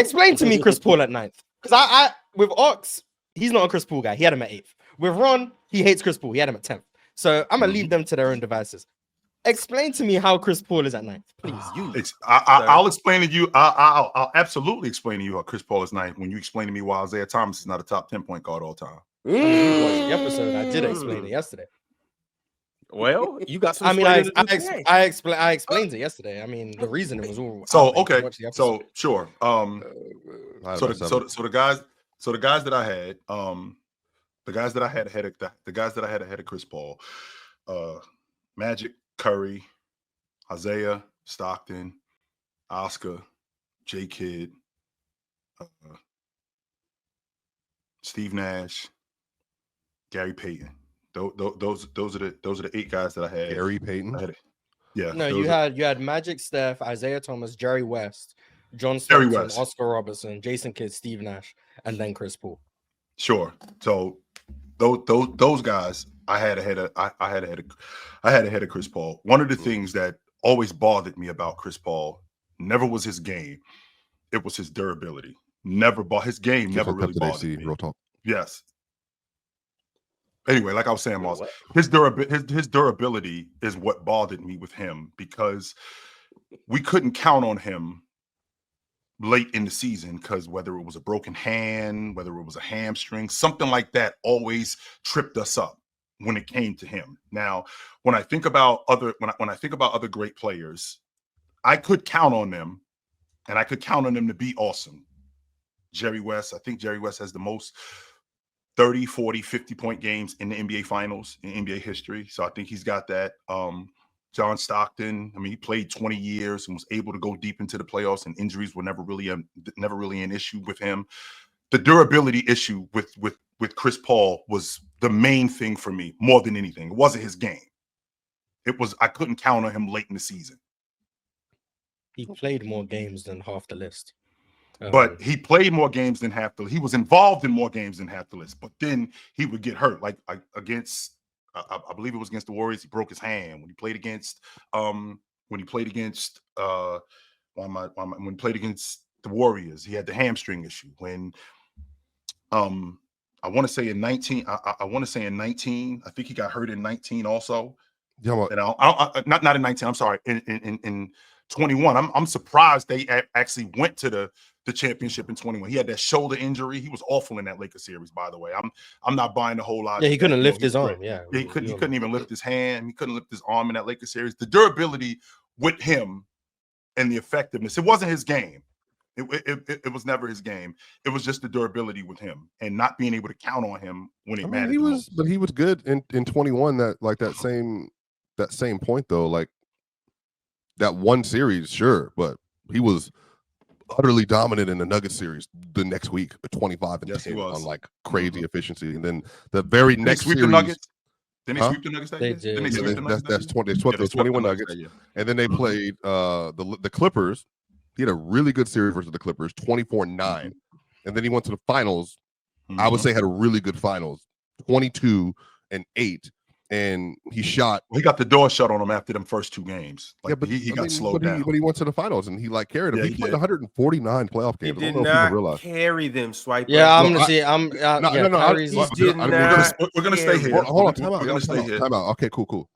Explain to me Chris Paul at 9th. Because I with Ox, he's not a Chris Paul guy. He had him at 8th. With Ron, he hates Chris Paul. He had him at 10th. So I'm gonna leave them to their own devices. Explain to me how Chris Paul is at 9th, please. I'll explain to you. I'll absolutely explain to you how Chris Paul is 9th when you explain to me why Isaiah Thomas is not a top 10 point guard all time. I mean, you watched the episode. I did explain it yesterday. Well, you got some. I mean, I explained it yesterday. I mean, the reason it was all so okay. So sure. So the guys that I had, the guys that I had ahead of Chris Paul, Magic, Curry, Isaiah, Stockton, Oscar, J. Kidd, Steve Nash, Gary Payton. Those are the 8 guys that I had. Gary Payton. Yeah. No, you had Magic, Steph, Isaiah Thomas, Jerry West, John Stockton, Oscar Robertson, Jason Kidd, Steve Nash, and then Chris Paul. Sure. So those guys I had ahead of Chris Paul. One of the things that always bothered me about Chris Paul never was his game. It was his durability. His game never really bothered me. Real talk. Yes. Anyway, like I was saying, Marz, his durability is what bothered me with him, because we couldn't count on him late in the season, because whether it was a broken hand, whether it was a hamstring, something like that always tripped us up when it came to him. Now, when I think about other great players, I could count on them, and I could count on them to be awesome. Jerry West, I think Jerry West has the most 30, 40, 50-point games in the NBA Finals in NBA history. So I think he's got that. John Stockton, I mean, he played 20 years and was able to go deep into the playoffs, and injuries were never really an issue with him. The durability issue with Chris Paul was the main thing for me more than anything. It wasn't his game. I couldn't count on him late in the season. He played more games than half the list. But he played more games than half the list. He was involved in more games than half the list. But then he would get hurt. Like against, I believe it was against the Warriors, he broke his hand. When he played against the Warriors, he had the hamstring issue. When I want to say in 19, I think he got hurt in 19 also. Yeah, not in 19. I'm sorry. In 21, I'm surprised they actually went to the championship in 21. He had that shoulder injury. He was awful in that Lakers series, by the way. I'm not buying the whole lot. Yeah, he couldn't lift his arm. Yeah, he couldn't even lift his hand. He couldn't lift his arm in that Lakers series. The durability with him and the effectiveness. It wasn't his game. It was never his game. It was just the durability with him and not being able to count on him when it mattered. But he was good in 21. That same point though, like that one series, sure, but he was utterly dominant in the Nuggets series the next week, 25 and 10 on like crazy efficiency, and then the very next series. The Nuggets? Didn't they sweep the Nuggets? They did. That's 20. They swept the 21 Nuggets, and then they played the Clippers. He had a really good series versus the Clippers, 24-9, and then he went to the finals. I would say had a really good finals, 22-8. And he shot. Well, he got the door shut on him after them first 2 games. Like, yeah, but he got slowed down. But he went to the finals and he like carried him. He played 149 playoff games. He did not carry them. Swipe. Yeah, I'm gonna see. No. We're gonna stay here. Hold on, time out. Okay, cool.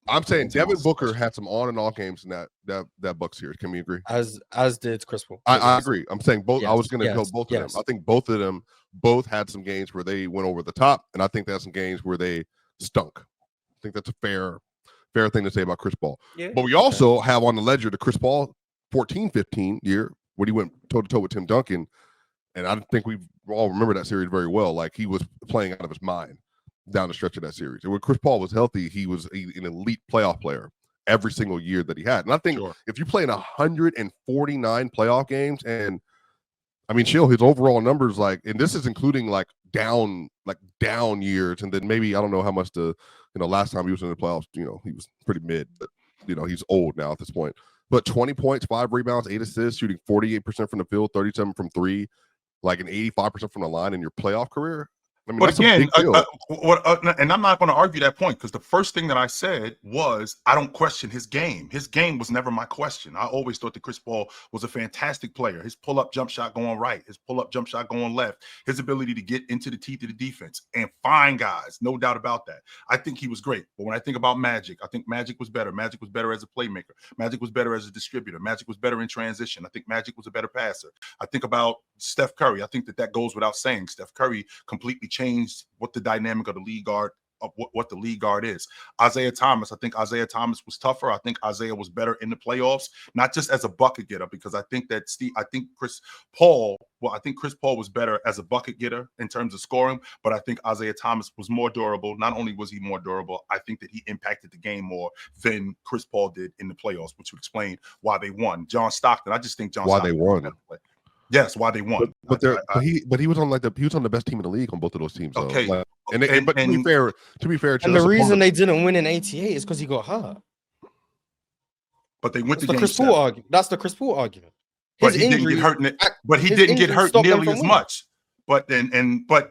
I'm saying Devin Booker had some on and off games in that Bucks series. Can we agree? As did Chris Paul. I agree. I'm saying both. I was gonna go both of them. I think both of them had some games where they went over the top, and I think they had some games where they stunk. I think that's a fair thing to say about Chris Paul. Yeah. But we also have on the ledger the Chris Paul 14-15 year when he went toe-to-toe with Tim Duncan. And I think we all remember that series very well. Like, he was playing out of his mind down the stretch of that series. And when Chris Paul was healthy, he was an elite playoff player every single year that he had. And I think if you play in 149 playoff games, and I mean, chill, his overall numbers, like, and this is including like down years, and then maybe I don't know how much last time he was in the playoffs, he was pretty mid, but he's old now at this point. But 20 points, 5 rebounds, 8 assists, shooting 48% from the field, 37 from 3, like an 85% from the line in your playoff career. I mean, but again, and I'm not going to argue that point because the first thing that I said was I don't question his game. His game was never my question. I always thought that Chris Paul was a fantastic player. His pull-up jump shot going right, his pull-up jump shot going left, his ability to get into the teeth of the defense and find guys, no doubt about that. I think he was great. But when I think about Magic, I think Magic was better. Magic was better as a playmaker. Magic was better as a distributor. Magic was better in transition. I think Magic was a better passer. I think about Steph Curry. I think that goes without saying. Steph Curry completely changed what the dynamic of the league guard of what the league guard is. Isaiah Thomas, I think Isaiah Thomas was tougher. I think Isaiah was better in the playoffs, not just as a bucket getter, because I think Chris Paul was better as a bucket getter in terms of scoring, but I think Isaiah Thomas was more durable. Not only was he more durable, I think that he impacted the game more than Chris Paul did in the playoffs, which would explain why they won. John Stockton, I just think why they won. Yes, why they won. But he was on the best team in the league on both of those teams. Though. Okay, but to be fair, and the reason they didn't win in '88 is because he got hurt. But they went to the Chris Paul argument. That's the Chris Paul argument. But he didn't get hurt. But he didn't get hurt nearly as much. But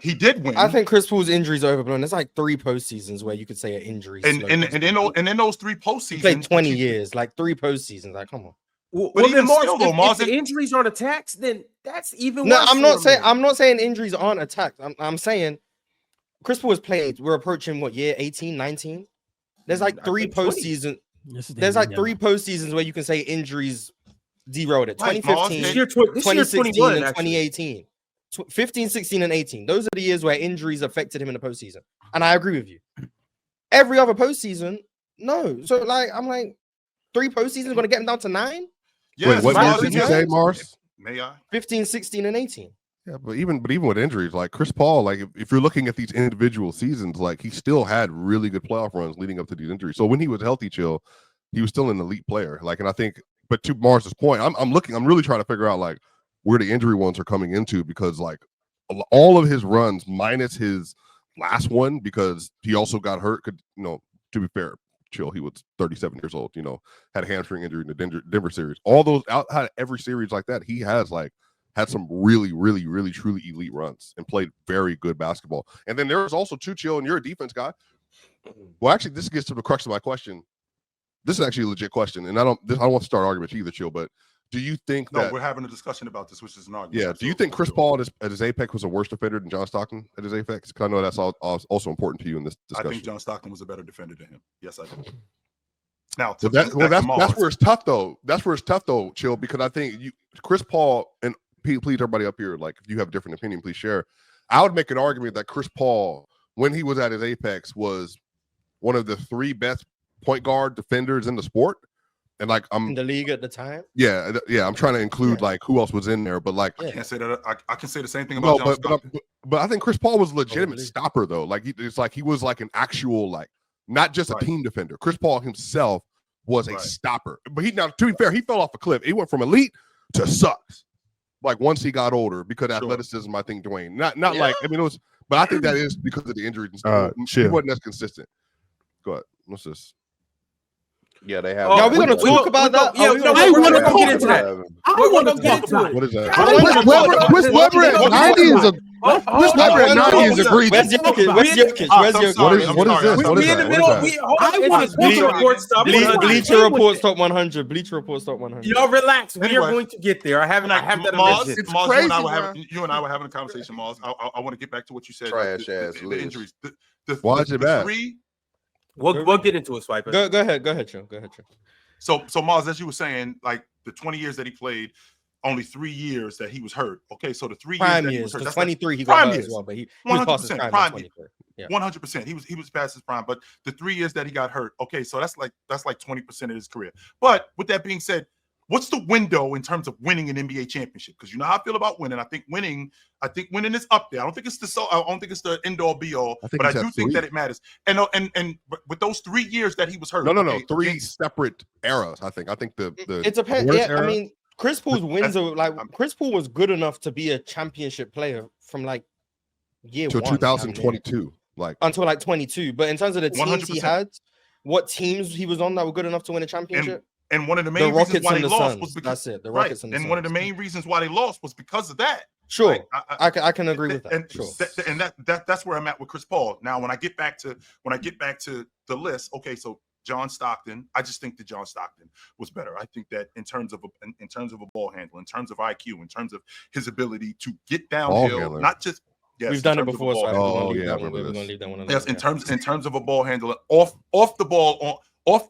he did win. I think Chris Paul's injuries are overblown. There's like 3 postseasons where you could say an injury. And in those 3 postseasons, he played 20 years, like 3 postseasons. Like, come on. But even still, if the injuries aren't attacks, then that's even worse. No, I'm not saying injuries aren't attacks. I'm saying Chris Paul has played. We're approaching what year 18, 19. There's like 3 postseasons. There's like 3 postseasons where you can say injuries derailed it. 2015, 2016, and 2018. 15, 16, and 18. Those are the years where injuries affected him in the postseason. And I agree with you. Every other postseason, no. So like I'm like 3 postseasons going to get him down to 9. Yes. Wait, what years did you say, Marz? May I? 15, 16, and 18. Yeah, but even with injuries, like Chris Paul, like if you're looking at these individual seasons, like he still had really good playoff runs leading up to these injuries. So when he was healthy, chill, he was still an elite player. Like, and I think, but to Marz's point, I'm really trying to figure out like where the injury ones are coming into, because like all of his runs minus his last one, because he also got hurt. To be fair, chill, he was 37 years old, had a hamstring injury in the Denver series. All those outside of every series like that, he has like had some really, really, really, truly elite runs and played very good basketball. And then there's also chill, and you're a defense guy. Well, actually, this gets to the crux of my question. This is actually a legit question, and I don't want to start arguments either, chill, but do you think that we're having a discussion about this, which is an argument? Yeah. Do you think Chris Paul at his apex was a worse defender than John Stockton at his apex? Because I know that's also important to you in this discussion. I think John Stockton was a better defender than him. Yes, I do. Now, that's where it's tough though. That's where it's tough though, chill, because I think Chris Paul, and please everybody up here, like if you have a different opinion, please share. I would make an argument that Chris Paul, when he was at his apex, was one of the 3 best point guard defenders in the sport. And like I'm in the league at the time. Yeah. I'm trying to include like who else was in there, but like I can't say that. I can say the same thing about John Stockton. But I think Chris Paul was a legitimate stopper though. Like he was like an actual, like not just a team defender. Chris Paul himself was a stopper. But to be fair, he fell off a cliff. He went from elite to sucks. Like once he got older, because athleticism, I think Dwayne. Not like, I mean, it was, but I think that is because of the injuries and stuff. He wasn't as consistent. Go ahead. What's this? Yeah, they have. Are we going to talk about that? I want to get into that. I want to get into it. What is that? Chris Webber at 90 is a. Chris Webber at 90 is agreed. Where's Jokic? What is this? What is that? I want to Bleacher Report stop 100. Bleacher Report top 100. Bleacher Report top 100. Y'all relax. We are going to get there. I have that. Marz, you and I were having a conversation, Marz. I want to get back to what you said. Trash ass. The injuries. Why is it bad? We'll get into it, Swiper. Go ahead, Joe. So Marz, as you were saying, like the 20 years that he played, only 3 years that he was hurt. Okay, so the 3 years that he was hurt, the 23 he got hurt as well, but he was past his prime. 100%. He was past his prime, but the 3 years that he got hurt. Okay, so that's like 20% of his career. But with that being said, what's the window in terms of winning an NBA championship? Because you know how I feel about winning. I think winning is up there. I don't think it's the end all be all, but I do think that it matters. And with those 3 years that he was hurt. No. 3 separate eras. I think the it depends. Yeah, era. I mean, Chris Paul's wins are like Chris Paul was good enough to be a championship player from like year to 2022, like until like 22. But in terms of the teams 100%. he had, what teams he was on that were good enough to win a championship. And one of the main reasons why they lost was because that's it. The Rockets and one of the main reasons why they lost was because of that. Sure, Like, I can agree with that. And, sure. And that's where I'm at with Chris Paul. Now, when I get back to the list, okay, so John Stockton, I just think that John Stockton was better. I think that in terms of a ball handler, in terms of IQ, in terms of his ability to get downhill, not just we've done it before. So we're gonna leave that one. Yes, in terms of a ball handler, off the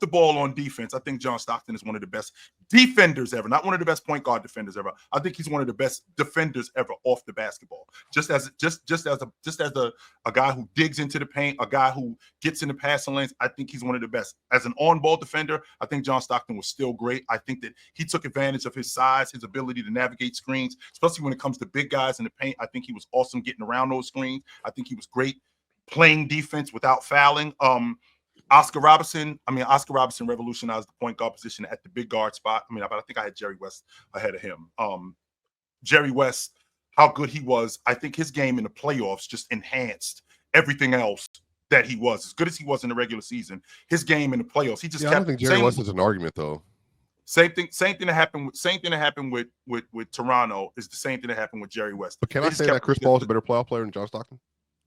ball on defense, I think John Stockton is one of the best defenders ever. Not one of the best point guard defenders ever. I think he's one of the best defenders ever off the basketball. Just as a guy who digs into the paint, a guy who gets in the passing lanes, I think he's one of the best. As an on-ball defender, I think John Stockton was still great. I think that he took advantage of his size, his ability to navigate screens, especially when it comes to big guys in the paint. I think he was awesome getting around those screens. I think he was great playing defense without fouling. Oscar Robertson revolutionized the point guard position at the big guard spot. I think I had Jerry West ahead of him. Jerry West, how good he was. I think his game in the playoffs just enhanced everything else that he was. As good as he was in the regular season, his game in the playoffs, he just kept. I don't think Jerry West is an argument though. Same thing that happened with Toronto is the same thing that happened with Jerry West. But can I say that Chris Paul is a better playoff player than John Stockton?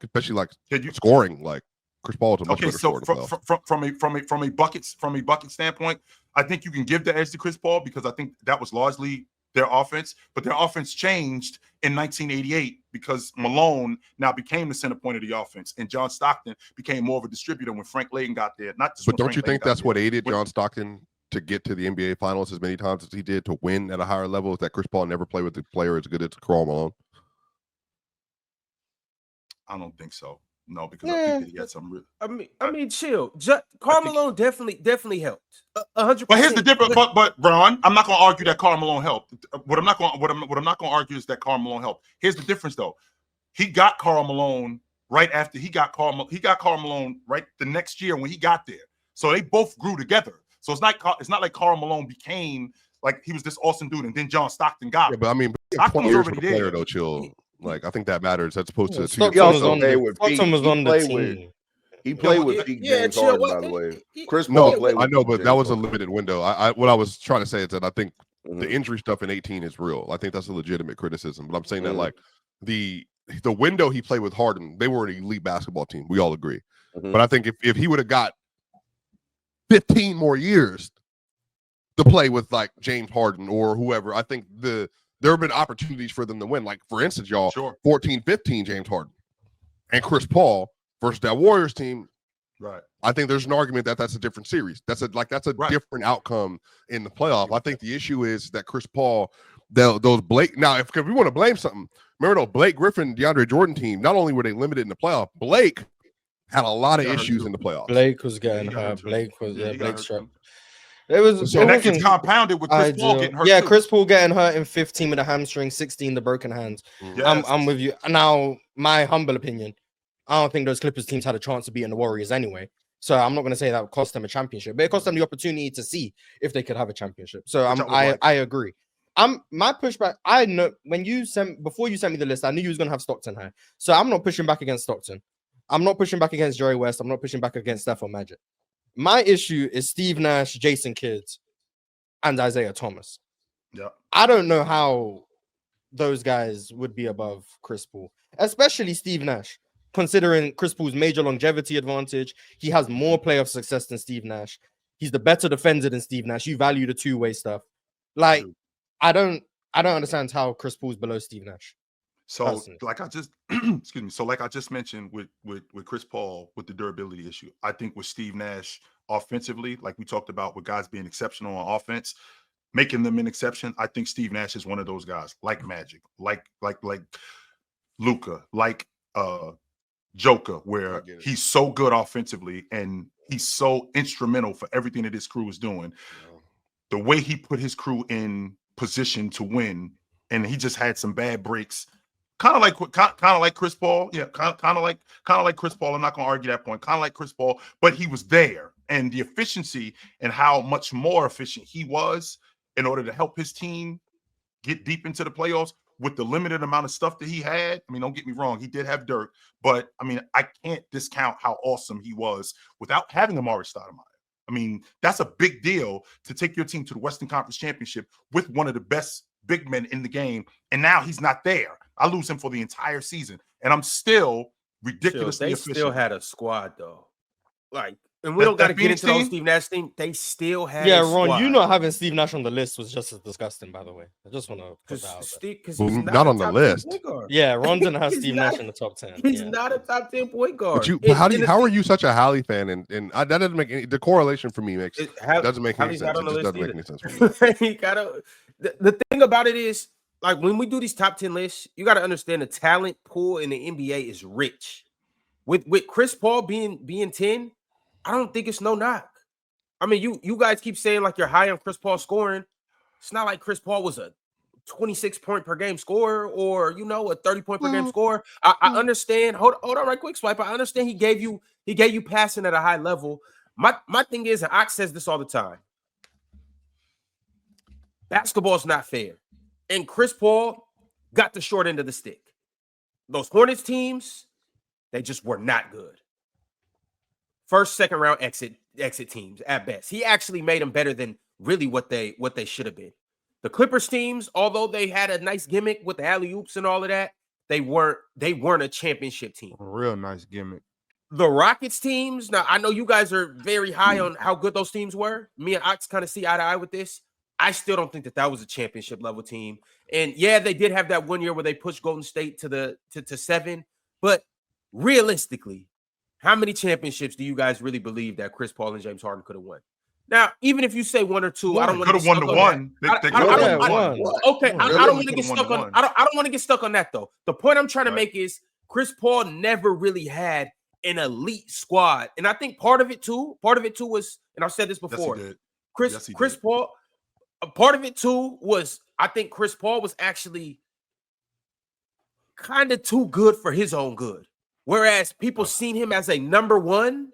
Especially like scoring, like Chris Paul is a much better scorer. From a bucket standpoint, I think you can give the edge to Chris Paul because I think that was largely their offense, but their offense changed in 1988 because Malone now became the center point of the offense, and John Stockton became more of a distributor when Frank Layden got there. But don't you think that's what aided John Stockton to get to the NBA Finals as many times as he did, to win at a higher level? Is that Chris Paul never played with a player as good as Karl Malone? I don't think so. No, because I think that he had some real. I mean, chill. Karl Malone definitely helped. 100%. But here's the difference. But Ron, I'm not going to argue that Karl Malone helped. What I'm not going to argue is that Karl Malone helped. Here's the difference, though. He got Karl Malone right after he got Karl Malone right the next year when he got there. So they both grew together. So it's not like Karl Malone became like he was this awesome dude, and then John Stockton got him. Yeah, but I mean, Stockton was already there. Player, though, chill. Like, I think that matters. That's opposed to Stockton was on the team. He played with Pete James Harden, by the way. Chris Paul played with I know, but that was a limited window. What I was trying to say is that I think the injury stuff in 18 is real. I think that's a legitimate criticism. But I'm saying that like the window he played with Harden, they were an elite basketball team. We all agree. But I think if he would have got 15 more years to play with like James Harden or whoever, I think there have been opportunities for them to win. Like, for instance, y'all, 14-15 James Harden and Chris Paul versus that Warriors team. Right. I think there's an argument that that's a different series. That's a different outcome in the playoff. I think the issue is that Chris Paul, those Blake. Now, if we want to blame something, remember those Blake Griffin, DeAndre Jordan team, not only were they limited in the playoff, Blake had a lot of issues in the playoffs. Blake was getting hurt. Blake struck. That gets compounded with Chris Paul getting hurt. Yeah, Chris Paul getting hurt in 15 with a hamstring, 16 the broken hands. Yes. I'm with you. Now, my humble opinion, I don't think those Clippers teams had a chance to beat the Warriors anyway. So I'm not going to say that would cost them a championship, but it cost them the opportunity to see if they could have a championship. So I agree. My pushback. I know before you sent me the list, I knew you was going to have Stockton high. So I'm not pushing back against Stockton. I'm not pushing back against Jerry West. I'm not pushing back against Steph or Magic. My issue is Steve Nash, Jason Kidd, and Isaiah Thomas. Yeah, I don't know how those guys would be above Chris Paul, especially Steve Nash, considering Chris Paul's major longevity advantage. He has more playoff success than Steve Nash. He's the better defender than Steve Nash. You value the two-way stuff. Like, I don't understand how Chris Paul's below Steve Nash. So, like I just like I just mentioned with Chris Paul with the durability issue, I think with Steve Nash offensively, like we talked about with guys being exceptional on offense, making them an exception, I think Steve Nash is one of those guys, like Magic, like Luka, like Joker, where he's so good offensively and he's so instrumental for everything that his crew is doing. The way he put his crew in position to win, and he just had some bad breaks. Kind of like Chris Paul. Yeah, kind of like Chris Paul. I'm not going to argue that point. Kind of like Chris Paul, but he was there. And the efficiency and how much more efficient he was in order to help his team get deep into the playoffs with the limited amount of stuff that he had. I mean, don't get me wrong. He did have Dirk, but I mean, I can't discount how awesome he was without having a Marz Stoudemire. I mean, that's a big deal to take your team to the Western Conference Championship with one of the best big men in the game. And now he's not there. I lose him for the entire season, and I'm still ridiculously they efficient. Still had a squad though, like. And we don't got to get into the whole Steve Nash thing. They still had Ron, squad. You not having Steve Nash on the list was just as disgusting, by the way. I just want to put that out there. Because he's not on the list. Yeah, Ron didn't have Steve Nash in the top 10. He's not a top 10 point guard. But how are you such a Halley fan? And that doesn't make any. The correlation for me doesn't make any sense. It just doesn't make any sense for me. The thing about it is, like, when we do these top 10 lists, you got to understand the talent pool in the NBA is rich. With Chris Paul being 10. I don't think it's no knock. I mean, you guys keep saying like you're high on Chris Paul scoring. It's not like Chris Paul was a 26 point per game scorer or a 30 point per game scorer. I understand. Hold on right quick, Swipe. I understand he gave you passing at a high level. My thing is, and Ox says this all the time. Basketball's not fair. And Chris Paul got the short end of the stick. Those Hornets teams, they just were not good. First, second round exit teams at best. He actually made them better than really what they should have been. The Clippers teams, although they had a nice gimmick with the alley-oops and all of that, they weren't a championship team. A real nice gimmick. The Rockets teams, now I know you guys are very high on how good those teams were. Me and Ox kind of see eye to eye with this. I still don't think that was a championship level team. And yeah, they did have that one year where they pushed Golden State to 7, but realistically, how many championships do you guys really believe that Chris Paul and James Harden could have won? Now, even if you say one or two, I don't want to could have won the one. Okay, I don't want to get stuck on. I don't want to get stuck on that though. The point I'm trying to make is Chris Paul never really had an elite squad, and I think part of it too was, and I've said this before, Chris Paul. A part of it too was I think Chris Paul was actually kind of too good for his own good. Whereas people seen him as a number one,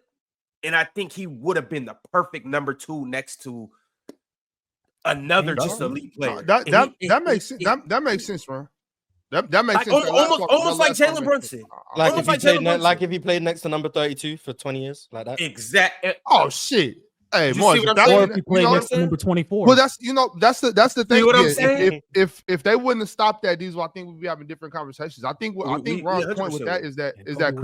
and I think he would have been the perfect number 2 next to another just elite player. That makes sense. That makes sense, man. That makes sense. Almost like Jalen Brunson. If he played next to number 32 for 20 years, like that. Exactly. Oh shit. Hey, Marz, if he played next to number 24. Well, that's the thing. See what I'm saying? If they wouldn't have stopped that, I think we'd be having different conversations. I think Ron's point with that is that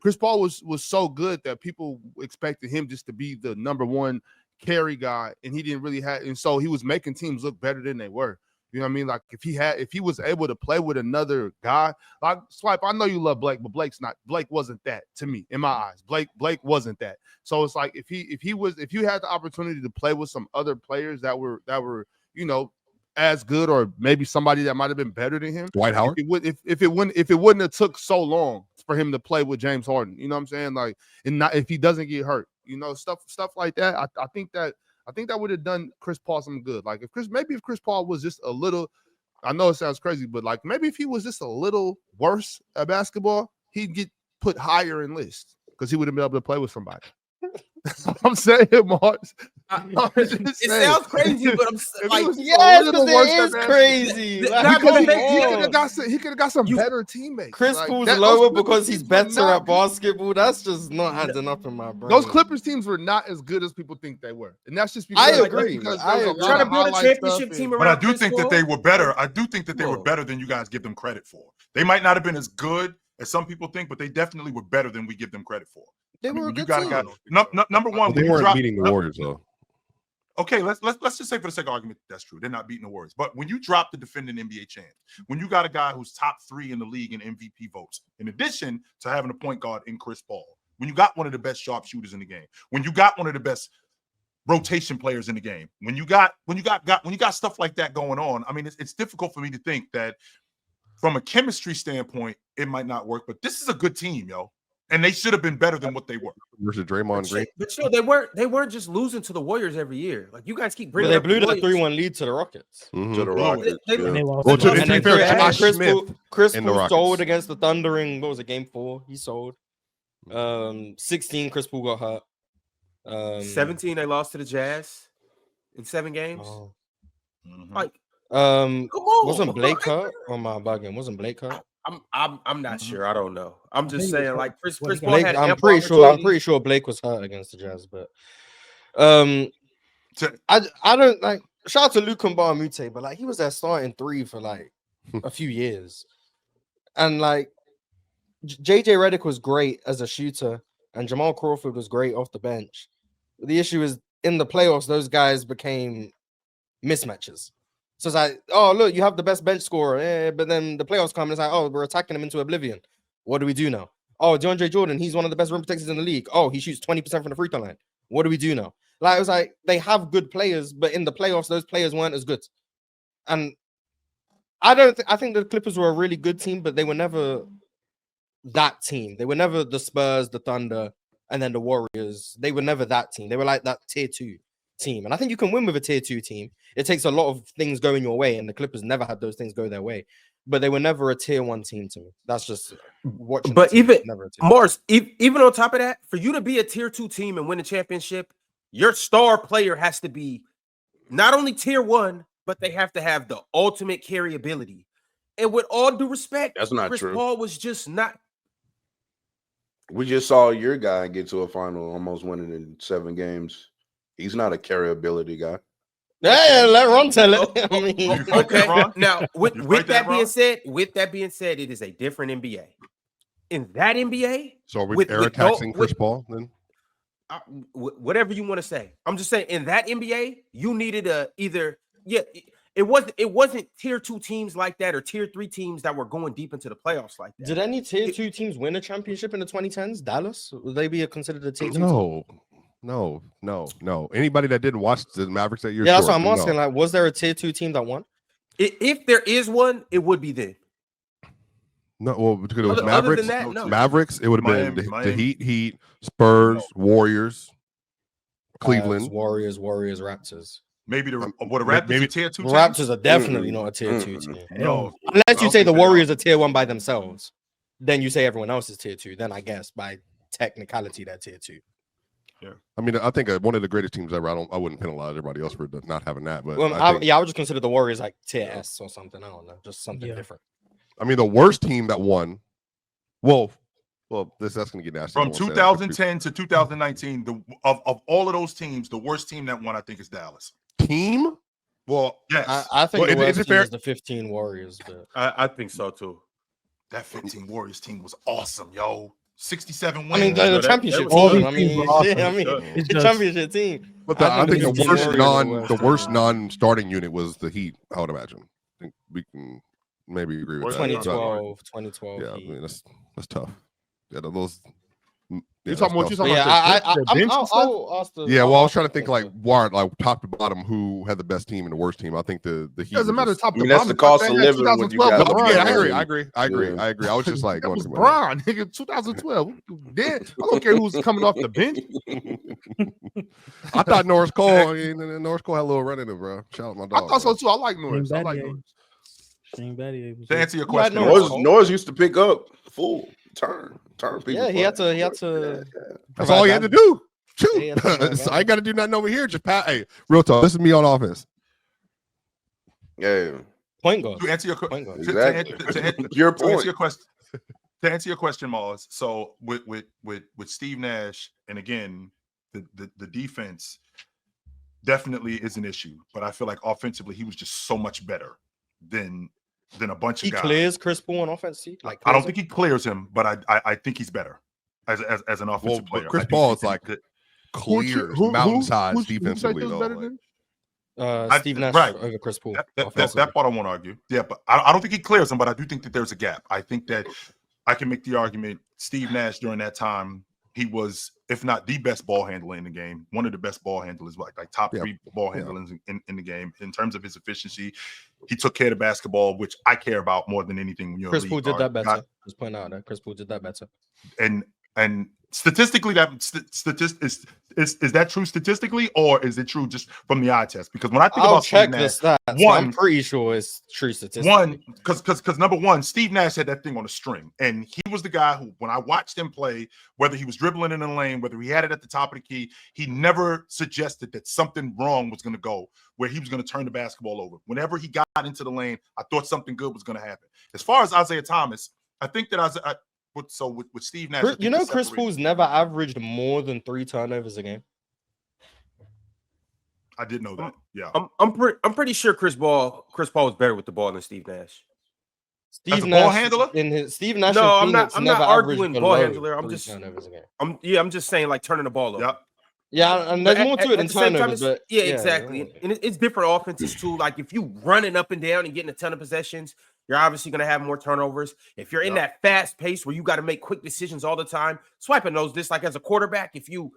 Chris Paul was so good that people expected him just to be the number one carry guy, and he didn't really have, and so he was making teams look better than they were. You know what I mean? Like if he was able to play with another guy, like Swipe, I know you love Blake, but Blake wasn't that to me in my eyes. Blake wasn't that. So it's like if you had the opportunity to play with some other players that were as good, or maybe somebody that might have been better than him, Dwight Howard. If it wouldn't have took so long for him to play with James Harden, you know what I'm saying? Like, and not if he doesn't get hurt, stuff like that. I think that would have done Chris Paul some good. Like if Chris Paul was just a little, I know it sounds crazy, but like maybe if he was just a little worse at basketball, he'd get put higher in lists because he would have been able to play with somebody. I'm saying, Marz. It sounds crazy, but I'm like, yes, it is crazy. He could have got some better teammates. Chris Paul's lower because he's better at basketball. That's just not adding up in my brain. Those Clippers teams were not as good as people think they were, and that's just because I agree. Trying to build a championship team around. But I do think that they were better. I do think that they were better than you guys give them credit for. They might not have been as good as some people think, but they definitely were better than we give them credit for. They were a good team. Number one, they weren't beating the Warriors though. Okay, let's just say for the sake of argument that's true. They're not beating the Warriors. But when you drop the defending NBA champ, when you got a guy who's top 3 in the league in MVP votes, in addition to having a point guard in Chris Paul, when you got one of the best sharpshooters in the game, when you got one of the best rotation players in the game, when you got stuff like that going on, I mean, it's difficult for me to think that from a chemistry standpoint, it might not work. But this is a good team, yo. And they should have been better than what they were. Versus Draymond Green. But they weren't just losing to the Warriors every year. Like you guys keep bringing they up blew the 3-1 lead to the Rockets. Mm-hmm. To the Rockets. Chris Paul sold against the Thunder in, what was it, game 4? He sold. 16, Chris Paul got hurt. 17, they lost to the Jazz in 7 games. Oh. Mm-hmm. Like, come on. Wasn't Blake hurt? Or am I bugging? Wasn't Blake hurt? I'm not sure. I don't know. I'm just saying, like Chris Paul Blake, had. I'm pretty sure Blake was hurt against the Jazz, but I don't like. Shout out to Luke Mbamute, but like he was that starting 3 for like a few years. And like JJ Redick was great as a shooter, and Jamal Crawford was great off the bench. The issue is in the playoffs, those guys became mismatches. So it's like, oh, look, you have the best bench scorer, but then the playoffs come and it's like, oh, we're attacking him into oblivion. What do we do now? Oh, DeAndre Jordan, he's one of the best rim protectors in the league. Oh, he shoots 20% from the free throw line. What do we do now? Like, it was like, they have good players, but in the playoffs, those players weren't as good. And I think the Clippers were a really good team, but they were never that team. They were never the Spurs, the Thunder, and then the Warriors. They were never that team. They were like that tier 2 team. And I think you can win with a tier 2 team. It takes a lot of things going your way, and the Clippers never had those things go their way. But they were never a tier 1 team to me. That's just watching. But even Marz, even on top of that, for you to be a tier 2 team and win a championship, your star player has to be not only tier 1, but they have to have the ultimate carry ability. And with all due respect, that's not Chris true. Paul was just not. We just saw your guy get to a final, almost winning in 7 games. He's not a carryability guy. Yeah, let Ron tell it. Okay. Now, with that being said, it is a different NBA. In that NBA, so are we air taxing Chris Paul then? Whatever you want to say. I'm just saying, in that NBA, you needed it wasn't tier 2 teams like that or tier 3 teams that were going deep into the playoffs like that. Did any tier 2 teams win a championship in the 2010s? Dallas? Would they be considered a tier 2 team? No. Anybody that didn't watch the Mavericks that year? Yeah, that's what I'm asking. Like, was there a tier 2 team that won? If there is one, it would be them. No, well, because it was Mavericks. That, no. Mavericks, it would have been the Heat, Spurs, Warriors, Cleveland, Warriors, Raptors. Maybe the Raptors maybe tier 2 teams? Raptors are definitely not a tier 2 team. No, unless you say the Warriors are tier 1 by themselves, then you say everyone else is tier 2. Then I guess by technicality they're tier 2. Yeah, I mean, I think one of the greatest teams ever. I wouldn't penalize everybody else for not having that, but I would just consider the Warriors like tier S or something. I don't know, just something different. I mean, the worst team that won. Well, that's going to get nasty. From 2010 to 2019, of all of those teams, the worst team that won, I think, is Dallas. Team? Well, yes. I think the worst team is the 15 Warriors. But I think so too. That 15 Warriors team was awesome, yo. 67 wins. I mean, the championship team. I mean, the championship team. But I think the worst non-starting unit was the Heat. I would imagine. I think we can maybe agree with 2012. Yeah, I mean, that's tough. Yeah, those. You're talking about I'll ask the. Yeah, well, I was trying to think like top to bottom who had the best team and the worst team. I think the Heat doesn't matter top to bottom. That's the cost of living. When you got I agree. I was just like, that was Bron, nigga, 2012. I don't care who's coming off the bench. I thought Norris Cole. Norris Cole had a little run in it, bro. Shout out my dog. I thought so too. I like Norris. To answer your question, Norris used to pick up full turn people. Yeah, he had to. That's all he had to do. Shoot, I ain't got to do nothing over here. Just pat. Hey, real talk. This is me on offense. Yeah. Point guard. To answer your question, exactly. To answer your question, Marz. So with Steve Nash, and again, the defense definitely is an issue. But I feel like offensively, he was just so much better than a bunch of guys. He clears Chris Paul on offense. I don't think he clears him, but I think he's better as an offensive player. Chris Paul is like clears mountain size defensively though. Steve Nash over Chris Paul. That part I won't argue. Yeah, but I don't think he clears him, but I do think that there's a gap. I think that I can make the argument Steve Nash during that time, he was, if not the best ball handler in the game, one of the best ball handlers, like top 3 ball handlers in the game. In terms of his efficiency, he took care of the basketball, which I care about more than anything. When you're Chris Paul did that better. Just point out that Chris Paul did that better. And statistically, that is that true statistically, or is it true just from the eye test? Because when I think about Steve Nash, I'm pretty sure it's true statistically. One, because number one, Steve Nash had that thing on a string, and he was the guy who, when I watched him play, whether he was dribbling in the lane, whether he had it at the top of the key, he never suggested that something wrong was going to go, where he was going to turn the basketball over. Whenever he got into the lane, I thought something good was going to happen. As far as Isaiah Thomas, I think that with Steve Nash, Chris Paul's never averaged more than 3 turnovers a game. I did know that. Yeah, I'm pretty sure Chris Paul was better with the ball than Steve Nash. Steve a Nash ball handler? Steve Nash. No, I'm not arguing ball handler. I'm just saying like turning the ball over. Yep. Yeah, and there's more to it than turnovers, but exactly. And it's different offenses too. Like if you running up and down and getting a ton of possessions, you're obviously going to have more turnovers. If you're in that fast pace where you got to make quick decisions all the time, Swiper knows this. Like as a quarterback, if you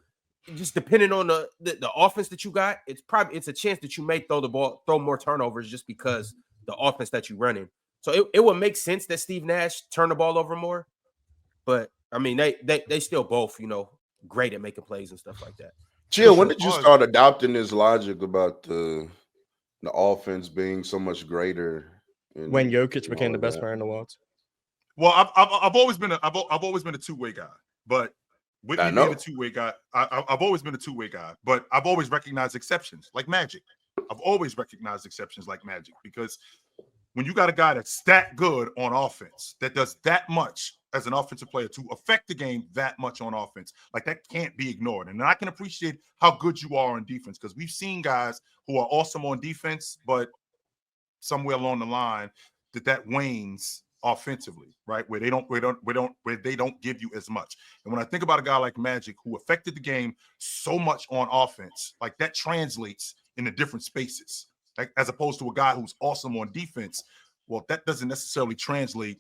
just depending on the offense that you got, it's a chance that you may throw more turnovers just because the offense that you run in. So it would make sense that Steve Nash turn the ball over more, but I mean they still both great at making plays and stuff like that. Chill. When did you start adopting this logic about the offense being so much greater? When Jokic became the best player in the world. Well, I've always been a two-way guy, but with me being a two-way guy, I've always been a two-way guy, but I've always recognized exceptions like Magic. I've always recognized exceptions like Magic because when you got a guy that's that good on offense, that does that much as an offensive player to affect the game that much on offense, like that can't be ignored. And I can appreciate how good you are on defense because we've seen guys who are awesome on defense, but somewhere along the line that wanes offensively, right? Where they don't give you as much. And when I think about a guy like Magic who affected the game so much on offense, like that translates into different spaces. Like, as opposed to a guy who's awesome on defense, well, that doesn't necessarily translate.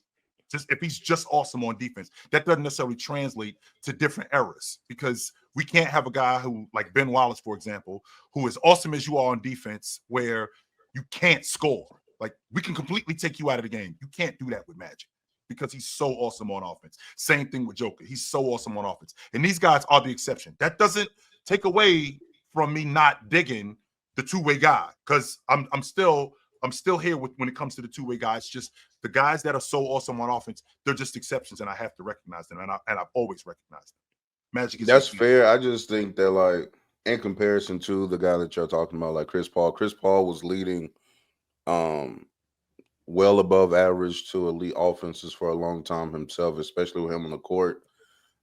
Just if he's just awesome on defense, that doesn't necessarily translate to different eras because we can't have a guy who, like Ben Wallace, for example, who is awesome as you are on defense, where you can't score. Like we can completely take you out of the game. You can't do that with Magic because he's so awesome on offense. Same thing with Joker. He's so awesome on offense, and these guys are the exception. That doesn't take away from me not digging the two-way guy because I'm still here when it comes to the two-way guys. Just the guys that are so awesome on offense, they're just exceptions, and I have to recognize them, and I've always recognized them. Magic is that's fair. I just think that like in comparison to the guy that you're talking about, like Chris Paul was leading well above average to elite offenses for a long time himself, especially with him on the court.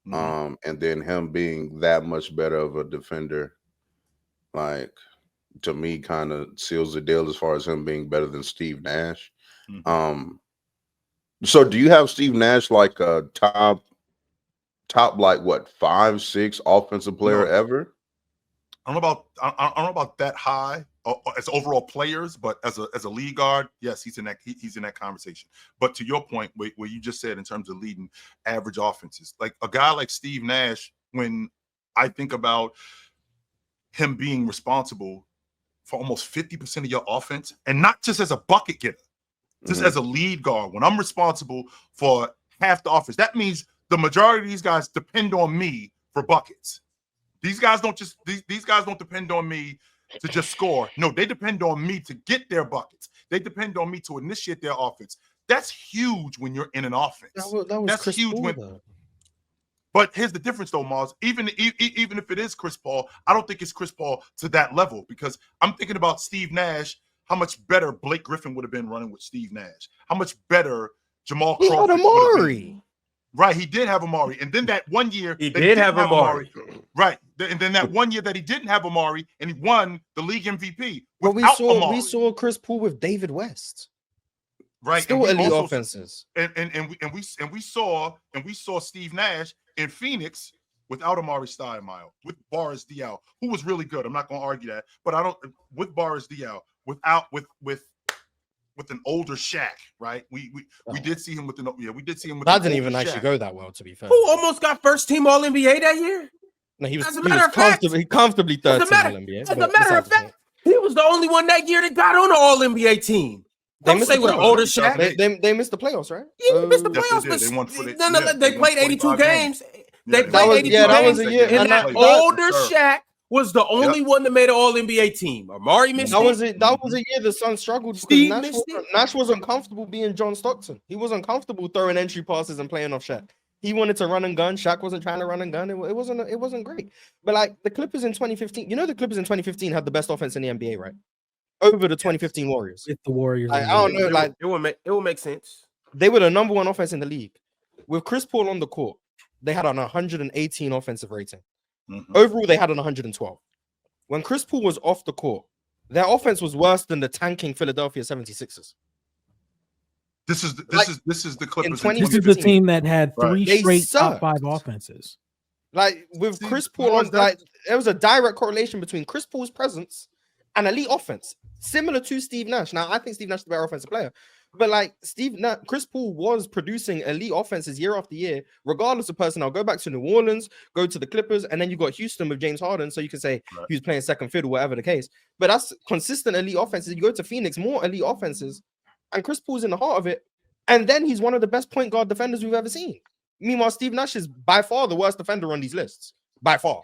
And then him being that much better of a defender, like to me, kind of seals the deal as far as him being better than Steve Nash. So do you have Steve Nash like a top like what 5-6 offensive player ever? I don't know about that high as overall players, but as a lead guard, yes, he's in that conversation. But to your point, where you just said in terms of leading average offenses, like a guy like Steve Nash, when I think about him being responsible for almost 50% of your offense, and not just as a bucket getter, just as a lead guard. When I'm responsible for half the offense, that means the majority of these guys depend on me for buckets. These guys don't depend on me to just score. No, they depend on me to get their buckets. They depend on me to initiate their offense. That's huge when you're in an offense. That's Chris huge Paul, But here's the difference, though, Marz. Even if it is Chris Paul, I don't think it's Chris Paul to that level because I'm thinking about Steve Nash, how much better Blake Griffin would have been running with Steve Nash. How much better Jamal Crawford would have been. Right, he did have Amari. And then that one year he did have Amari. Right. And then that one year that he didn't have Amari and he won the league MVP. Well, we saw Chris Paul with David West. Right. Still elite offenses. And we saw Steve Nash in Phoenix without Amari Stoudemire, with Boris Diaw, who was really good. I'm not going to argue that, but with Boris Diaw, with an older Shaq, right? We did see him with that didn't even actually go that well, to be fair. Who almost got first team All NBA that year? No, he was comfortably third team All NBA. As a matter of fact, he was the only one that year that got on the All NBA team. Don't say with an older Shaq. They missed the playoffs, right? Yeah, missed the playoffs. They played 82 games. They played 82 games. That was a year. And that older Shaq was the only one that made an All-NBA team. Amari missed it. That was a year the Suns struggled because Nash wasn't comfortable being John Stockton. He wasn't comfortable throwing entry passes and playing off Shaq. He wanted to run and gun. Shaq wasn't trying to run and gun. It wasn't great. But like the Clippers in 2015, the Clippers in 2015 had the best offense in the NBA, right? Over the 2015 Warriors. With the Warriors. I don't know. Like it will make sense. They were the number one offense in the league. With Chris Paul on the court, they had an 118 offensive rating. Overall, they had an 112. When Chris Paul was off the court, their offense was worse than the tanking Philadelphia 76ers. This is the Clippers. This is the team that had three straight top 5 offenses. Like with Chris Paul on, like there was a direct correlation between Chris Paul's presence and elite offense, similar to Steve Nash. Now, I think Steve Nash is the better offensive player, but like Chris Paul was producing elite offenses year after year, regardless of personnel. Go back to New Orleans, go to the Clippers, and then you got Houston with James Harden. So you can say he was playing second fiddle, whatever the case. But that's consistent elite offenses. You go to Phoenix, more elite offenses, and Chris Paul's in the heart of it. And then he's one of the best point guard defenders we've ever seen. Meanwhile, Steve Nash is by far the worst defender on these lists. By far.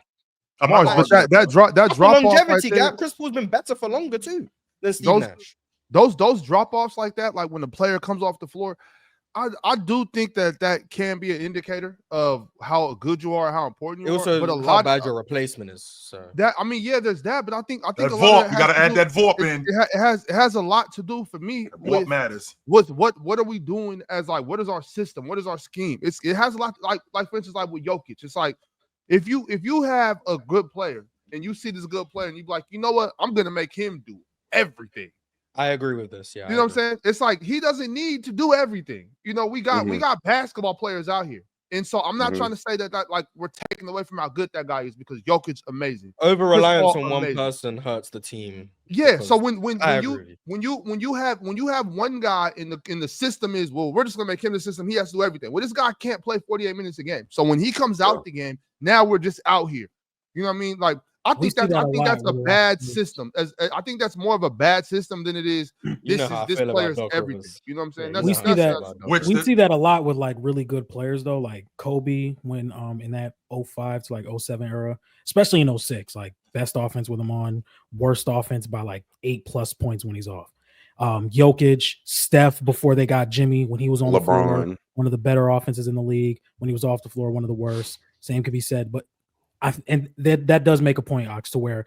Marz, but that drop longevity right gap, Chris Paul's been better for longer too than Steve Nash. Those drop offs like that, like when the player comes off the floor, I do think that can be an indicator of how good you are, how important you are. But how bad your replacement is. So that there's that, but I think that a lot of you got to add that VORP in. It has a lot to do for me. What matters? What are we doing as like what is our system? What is our scheme? It has a lot like for instance like with Jokic. It's like if you have a good player and you see this good player and you be like, you know what, I'm gonna make him do everything. I agree with this. Yeah, you know what I'm saying? It's like he doesn't need to do everything. You know, we got basketball players out here, and so I'm not trying to say that like we're taking away from how good that guy is because Jokic's amazing. Over reliance on one person hurts the team. Yeah. So when you have one guy in the system is we're just gonna make him the system. He has to do everything. Well, this guy can't play 48 minutes a game. So when he comes out the game, now we're just out here. You know what I mean? Like. I think that's a bad system. I think that's more of a bad system than it is. This player's everything. You know what I'm saying? We see that a lot with like really good players though, like Kobe when in that 05 to like 07 era, especially in 06, like best offense with him on, worst offense by like 8+ points when he's off. Jokic, Steph before they got Jimmy when he was on the floor, one of the better offenses in the league. When he was off the floor, one of the worst. Same could be said, but. And that does make a point, Ox, to where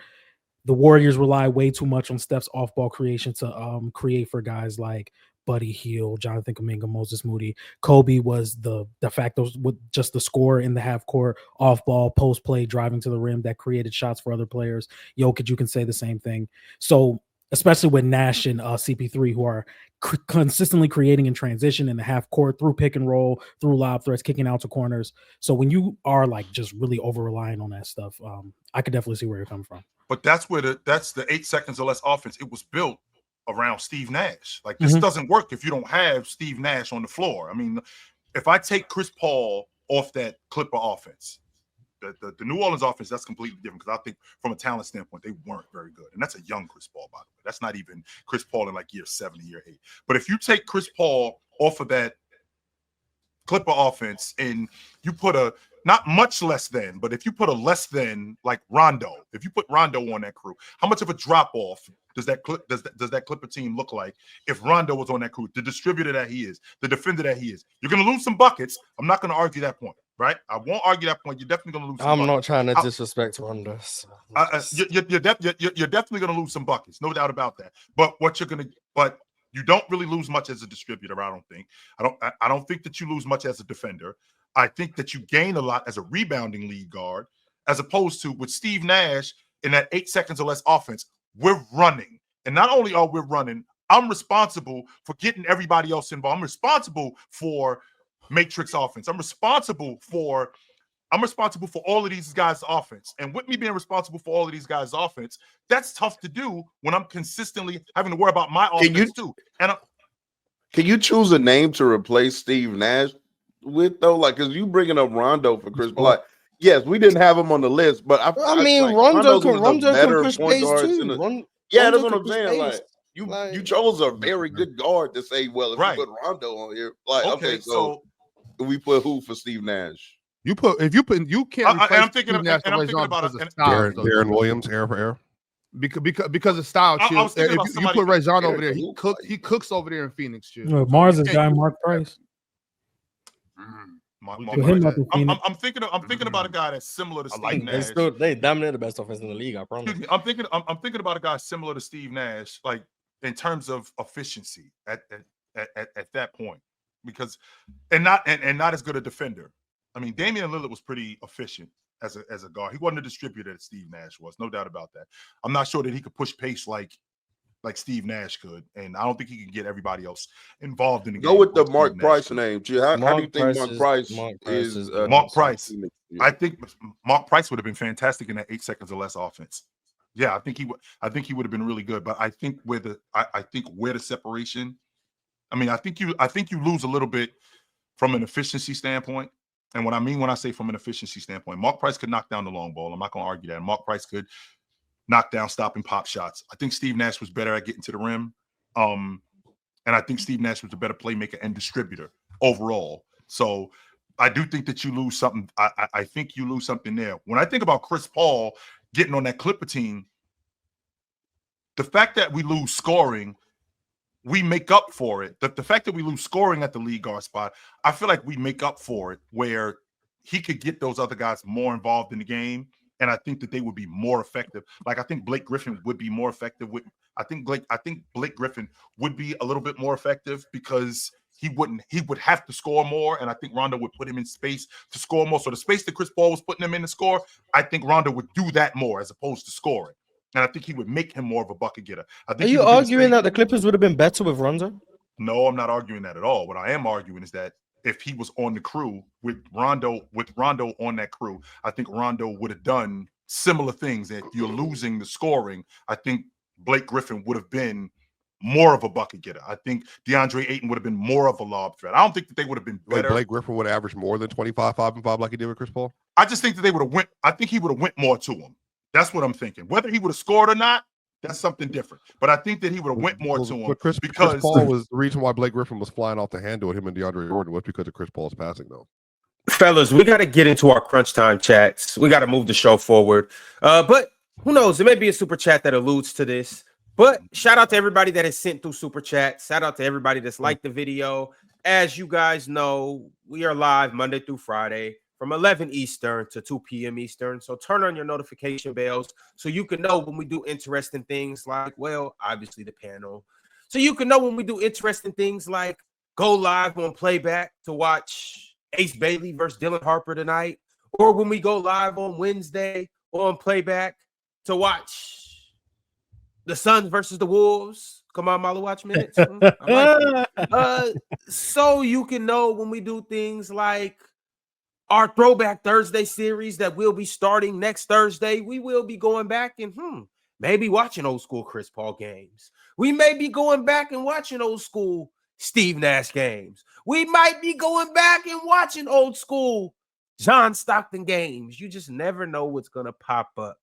the Warriors rely way too much on Steph's off-ball creation to create for guys like Buddy Hield, Jonathan Kuminga, Moses Moody. Kobe was the facto with just the scorer in the half court, off-ball, post-play, driving to the rim that created shots for other players. Jokic, you can say the same thing. So especially with Nash and CP3, who are consistently creating in transition in the half court through pick and roll, through lob threats, kicking out to corners. So when you are like just really over relying on that stuff, I could definitely see where you're coming from. But that's the 8 seconds or less offense. It was built around Steve Nash. Like this doesn't work if you don't have Steve Nash on the floor. I mean, if I take Chris Paul off that Clipper offense, the New Orleans offense, that's completely different because I think from a talent standpoint, they weren't very good. And that's a young Chris Paul, by the way. That's not even Chris Paul in like year 7, year 8. But if you take Chris Paul off of that Clipper offense and you put not much less than, but if you put a less than like Rondo, if you put Rondo on that crew, how much of a drop off does that Clipper team look like if Rondo was on that crew? The distributor that he is, the defender that he is. You're going to lose some buckets. I'm not going to argue that point. Right, I won't argue that point. You're definitely going to lose. I'm not trying to disrespect Rondo. So. You're definitely going to lose some buckets, no doubt about that. But you don't really lose much as a distributor. I don't think. I don't think that you lose much as a defender. I think that you gain a lot as a rebounding lead guard, as opposed to with Steve Nash in that 8 seconds or less offense. We're running, and not only are we running, I'm responsible for getting everybody else involved. I'm responsible for matrix offense. I'm responsible for all of these guys' offense. And with me being responsible for all of these guys' offense, that's tough to do when I'm consistently having to worry about my offense too. And can you choose a name to replace Steve Nash with though? Like, because you bringing up Rondo for Chris Paul. Like, yes, we didn't have him on the list, but I mean, like, Rondo can push pace too. Yeah, that's what I'm saying. Like, you chose a very good guard to say, well, if you put Rondo on here, like, okay, so we put who for Steve Nash? You can't. I'm thinking about Darren Williams, air for air. Because of style, if you put Ray John over there, he cooks over there in Phoenix. Marz is guy Mark Price. I'm thinking about a guy that's similar to Steve Nash. They dominate the best offense in the league. I promise. I'm thinking about a guy similar to Steve Nash, like in terms of efficiency at that point. Because not as good a defender. I mean, Damian Lillard was pretty efficient as a guard. He wasn't a distributor that Steve Nash was, no doubt about that. I'm not sure that he could push pace like like Steve Nash could, and I don't think he can get everybody else involved in the game. Go with the Mark Price name. How do you think Mark Price is? Mark Price. I think Mark Price would have been fantastic in that 8 seconds or less offense. Yeah, I think he would. I think he would have been really good. But I think where the separation. I mean, I think you lose a little bit from an efficiency standpoint. And what I mean when I say from an efficiency standpoint, Mark Price could knock down the long ball. I'm not going to argue that. Mark Price could knock down stopping pop shots. I think Steve Nash was better at getting to the rim. And I think Steve Nash was a better playmaker and distributor overall. So I do think that you lose something. I think you lose something there. When I think about Chris Paul getting on that Clipper team, the fact that we lose scoring, we make up for it. The fact that we lose scoring at the lead guard spot, I feel like we make up for it where he could get those other guys more involved in the game. And I think that they would be more effective. Like I think Blake Griffin would be more effective with. I think Blake Griffin would be a little bit more effective because he would have to score more. And I think Rondo would put him in space to score more. So the space that Chris Paul was putting him in to score, I think Rondo would do that more as opposed to scoring. And I think he would make him more of a bucket getter. Are you arguing that the Clippers would have been better with Rondo? No, I'm not arguing that at all. What I am arguing is that if he was on the crew with Rondo on that crew, I think Rondo would have done similar things. If you're losing the scoring, I think Blake Griffin would have been more of a bucket getter. I think DeAndre Ayton would have been more of a lob threat. I don't think that they would have been better. Blake Griffin would have averaged more than 25, 5, and 5 like he did with Chris Paul? I just think that they would have went. I think he would have went more to him. That's what I'm thinking. Whether he would have scored or not, that's something different. But I think that he would have went more to him. But Chris Paul was the reason why Blake Griffin was flying off the handle with him and DeAndre Jordan was because of Chris Paul's passing, though. Fellas, we got to get into our crunch time chats. We got to move the show forward. But who knows? There may be a super chat that alludes to this. But shout out to everybody that has sent through super chat. Shout out to everybody that's liked the video. As you guys know, we are live Monday through Friday from 11 Eastern to 2 p.m. Eastern. So turn on your notification bells so you can know when we do interesting things like, well, obviously the panel. So you can know when we do interesting things like go live on playback to watch Ace Bailey versus Dylan Harper tonight, or when we go live on Wednesday on playback to watch the Suns versus the Wolves. Come on, Molly, watch minutes. I like so you can know when we do things like our Throwback Thursday series that will be starting next Thursday. We will be going back and maybe watching old school Chris Paul games. We may be going back and watching old school Steve Nash games. We might be going back and watching old school John Stockton games. You just never know what's going to pop up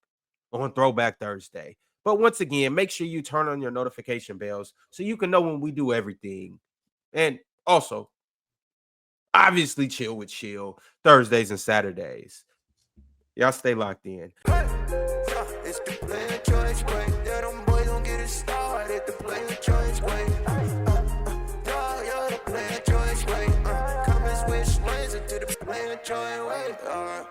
on Throwback Thursday. But once again, make sure you turn on your notification bells so you can know when we do everything. And also, obviously, chill with Chill Thursdays and Saturdays. Y'all stay locked in. It's the player choice way. Yeah, them boys don't get it started. The player choice way. Yeah, the player choice way. Come and switch lanes into the player choice way.